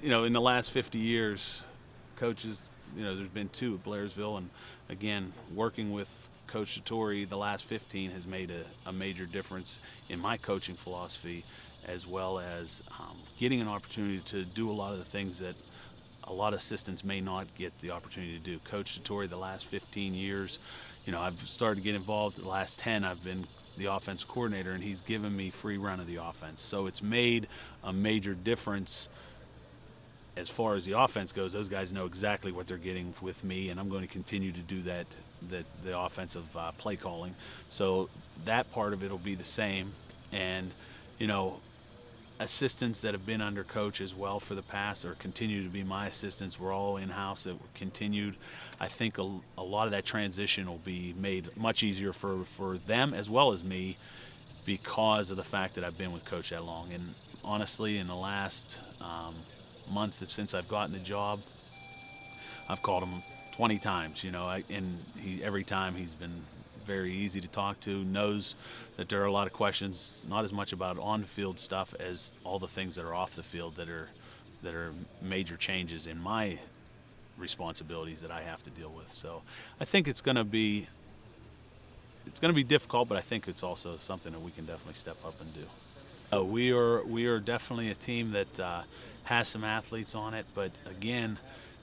in the last 50 years, coaches, there's been two at Blairsville, and again, working with Coach Satori the last 15 has made a major difference in my coaching philosophy, as well as getting an opportunity to do a lot of the things that a lot of assistants may not get the opportunity to do. Coach Satori the last 15 years, I've started to get involved. The last 10, I've been the offense coordinator, and he's given me free run of the offense. So it's made a major difference as far as the offense goes. Those guys know exactly what they're getting with me, and I'm going to continue to do that the offensive play calling. So that part of it will be the same. And, assistants that have been under coach as well for the past or continue to be my assistants, we're all in-house that continued. I think a lot of that transition will be made much easier for them as well as me because of the fact that I've been with Coach that long. And honestly, in the last month since I've gotten the job, I've called him 20 times, and every time he's been very easy to talk to, knows that there are a lot of questions, not as much about on-the-field stuff as all the things that are off the field that are major changes in my responsibilities that I have to deal with. So I think it's going to be difficult, but I think it's also something that we can definitely step up and do. We are definitely a team that has some athletes on it, but again,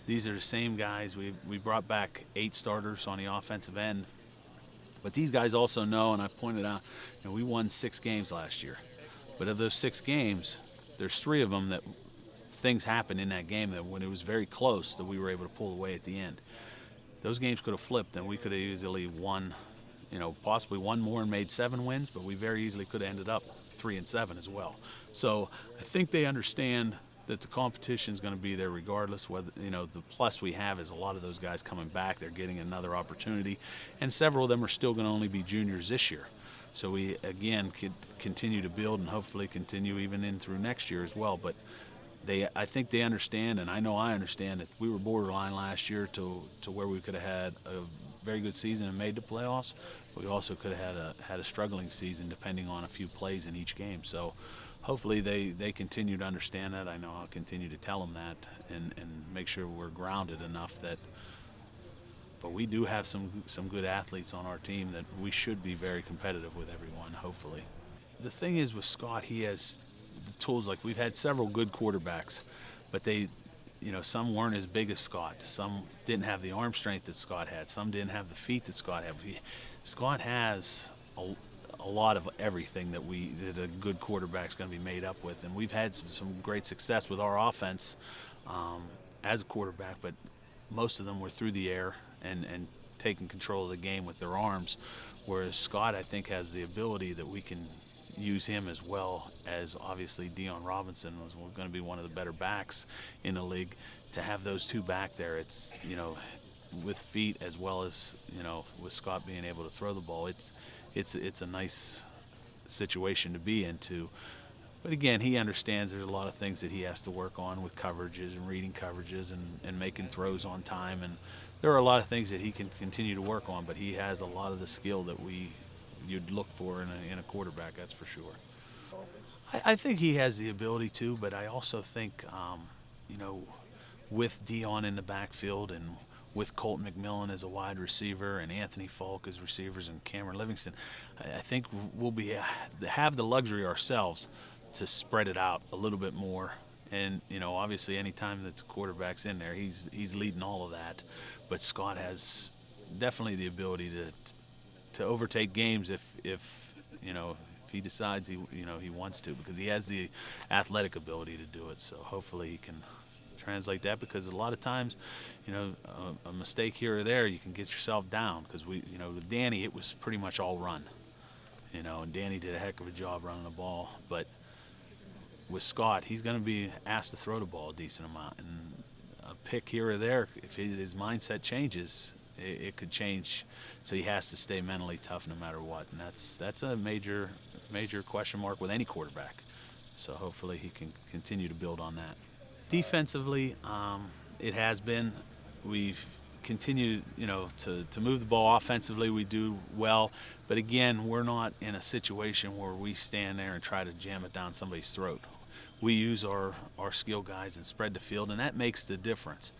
these are the same guys. We brought back 8 starters on the offensive end. But these guys also know, and I've pointed out, we won 6 games last year. But of those 6 games, there's 3 of them that things happened in that game that when it was very close that we were able to pull away at the end. Those games could have flipped, and we could have easily won, possibly won more and made 7 wins, but we very easily could have ended up 3-7 as well. So I think they understand that the competition is going to be there regardless. Whether the plus we have is a lot of those guys coming back, they're getting another opportunity, and several of them are still going to only be juniors this year. So we again could continue to build and hopefully continue even in through next year as well. But I think they understand, and I know I understand, that we were borderline last year to where we could have had a very good season and made the playoffs. But we also could have had a struggling season depending on a few plays in each game. So hopefully they continue to understand that. I know I'll continue to tell them that and make sure we're grounded enough that. But we do have some good athletes on our team that we should be very competitive with everyone, hopefully. The thing is with Scott, he has the tools. Like, we've had several good quarterbacks, but some weren't as big as Scott. Some didn't have the arm strength that Scott had. Some didn't have the feet that Scott had. Scott has a lot of everything that a good quarterback's going to be made up with, and we've had some great success with our offense as a quarterback, but most of them were through the air and taking control of the game with their arms, whereas Scott, I think, has the ability that we can use him as well as obviously Dion Robinson was going to be one of the better backs in the league. To have those two back there, it's with feet as well as with Scott being able to throw the ball, it's a nice situation to be into. But again, he understands there's a lot of things that he has to work on with coverages and reading coverages and making throws on time, and there are a lot of things that he can continue to work on, but he has a lot of the skill that you'd look for in a quarterback, that's for sure. I think he has the ability to, but I also think with Dion in the backfield and with Colt McMillan as a wide receiver and Anthony Falk as receivers and Cameron Livingston, I think we'll have the luxury ourselves to spread it out a little bit more. And obviously, anytime that the quarterback's in there, he's leading all of that. But Scott has definitely the ability to overtake games if he decides he wants to, because he has the athletic ability to do it. So hopefully he can translate that, because a lot of times, a mistake here or there, you can get yourself down. Because with Danny, it was pretty much all run, and Danny did a heck of a job running the ball. But with Scott, he's going to be asked to throw the ball a decent amount, and a pick here or there, if his mindset changes, it could change. So he has to stay mentally tough no matter what, and that's a major question mark with any quarterback. So hopefully he can continue to build on that. Defensively, it has been. We've continued, to move the ball. Offensively, we do well, but again, we're not in a situation where we stand there and try to jam it down somebody's throat. we use our skill guys and spread the field, and that makes the difference.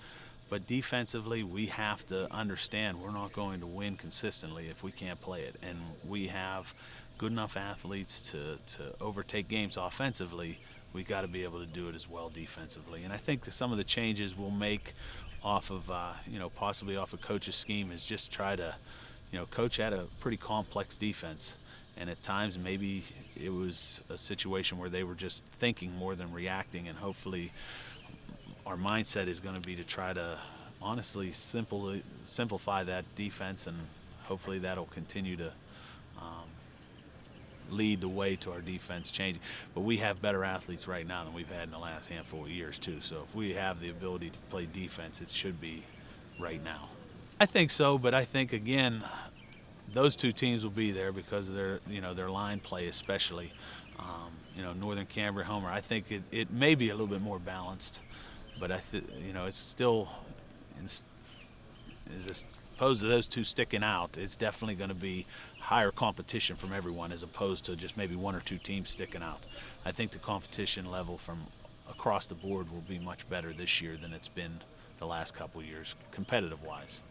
But defensively, we have to understand we're not going to win consistently if we can't play it. And we have good enough athletes to overtake games offensively. We got to be able to do it as well defensively. And I think that some of the changes we'll make off of, possibly off of coach's scheme is just try to, coach had a pretty complex defense. And at times maybe it was a situation where they were just thinking more than reacting, and hopefully our mindset is going to be to try to honestly simplify that defense, and hopefully that'll continue to lead the way to our defense changing. But we have better athletes right now than we've had in the last handful of years too. So if we have the ability to play defense, it should be right now. I think so, but I think again, those two teams will be there because of their line play, especially. Northern Cambria, Homer. I think it may be a little bit more balanced, but it's still, as opposed to those two sticking out, it's definitely going to be higher competition from everyone as opposed to just maybe one or two teams sticking out. I think the competition level from across the board will be much better this year than it's been the last couple of years, competitive-wise.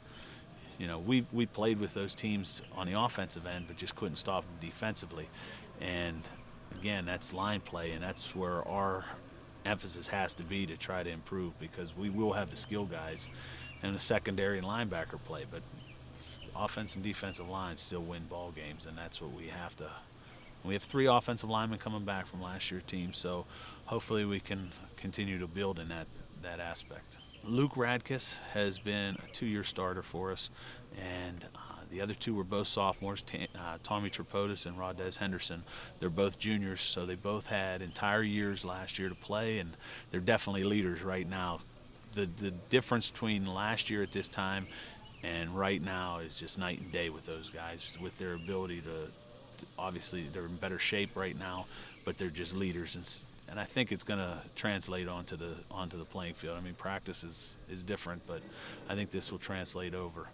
We played with those teams on the offensive end, but just couldn't stop them defensively. And again, that's line play, and that's where our emphasis has to be to try to improve, because we will have the skill guys and the secondary and linebacker play, but offense and defensive lines still win ball games, and that's what we have to. We have 3 offensive linemen coming back from last year's team, so hopefully we can continue to build in that aspect. Luke Radkis has been a 2-year starter for us, and the other 2 were both sophomores, Tommy Tripodis and Rodez Henderson. They're both juniors, so they both had entire years last year to play, and they're definitely leaders right now. The difference between last year at this time and right now is just night and day with those guys, with their ability to obviously they're in better shape right now, but they're just leaders, and I think it's going to translate onto the playing field. I mean, practice is different, but I think this will translate over.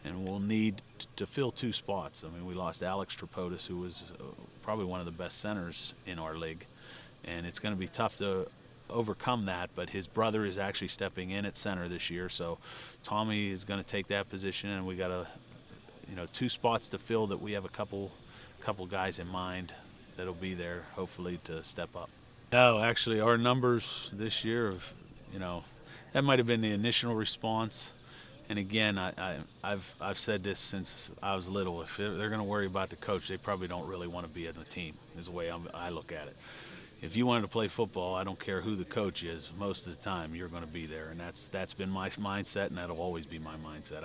And we'll need to fill 2 spots. I mean, we lost Alex Tripodis, who was probably one of the best centers in our league, and it's going to be tough to overcome that, but his brother is actually stepping in at center this year, so Tommy is going to take that position, and we got 2 spots to fill that we have a couple guys in mind that'll be there, hopefully, to step up. No, actually, our numbers this year that might have been the initial response. And again, I've said this since I was little. If they're going to worry about the coach, they probably don't really want to be in the team, is the way I look at it. If you wanted to play football, I don't care who the coach is, most of the time you're going to be there. And that's been my mindset, and that'll always be my mindset.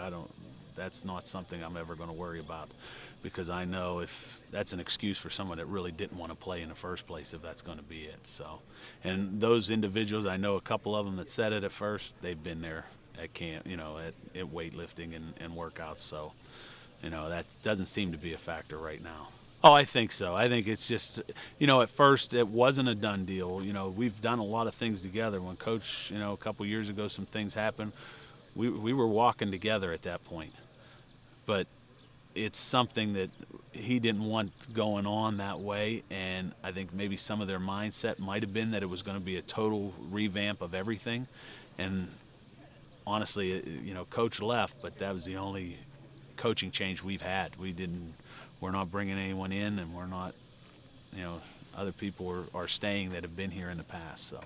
That's not something I'm ever going to worry about, because I know if that's an excuse for someone that really didn't want to play in the first place, if that's going to be it. So, and those individuals, I know a couple of them that said it at first, they've been there at camp, at weightlifting and workouts. So, that doesn't seem to be a factor right now. Oh, I think so. I think it's just, at first it wasn't a done deal. We've done a lot of things together. When Coach, a couple years ago, some things happened, we were walking together at that point. But it's something that he didn't want going on that way, and I think maybe some of their mindset might have been that it was going to be a total revamp of everything. And honestly, Coach left, but that was the only coaching change we've had. We're not bringing anyone in, and we're not, other people are staying that have been here in the past. So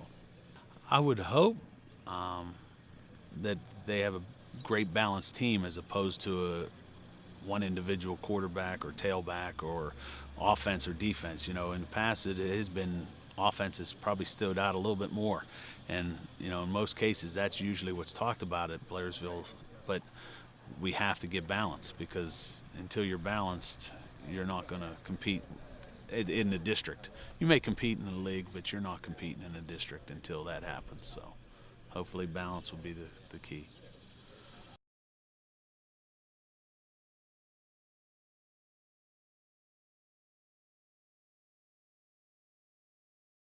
I would hope that they have a great balanced team as opposed to one individual quarterback or tailback or offense or defense. In the past it has been offense has probably stood out a little bit more, and in most cases that's usually what's talked about at Blairsville. But we have to get balance, because until you're balanced, you're not going to compete in the district. You may compete in the league, but you're not competing in the district until that happens. So hopefully balance will be the key.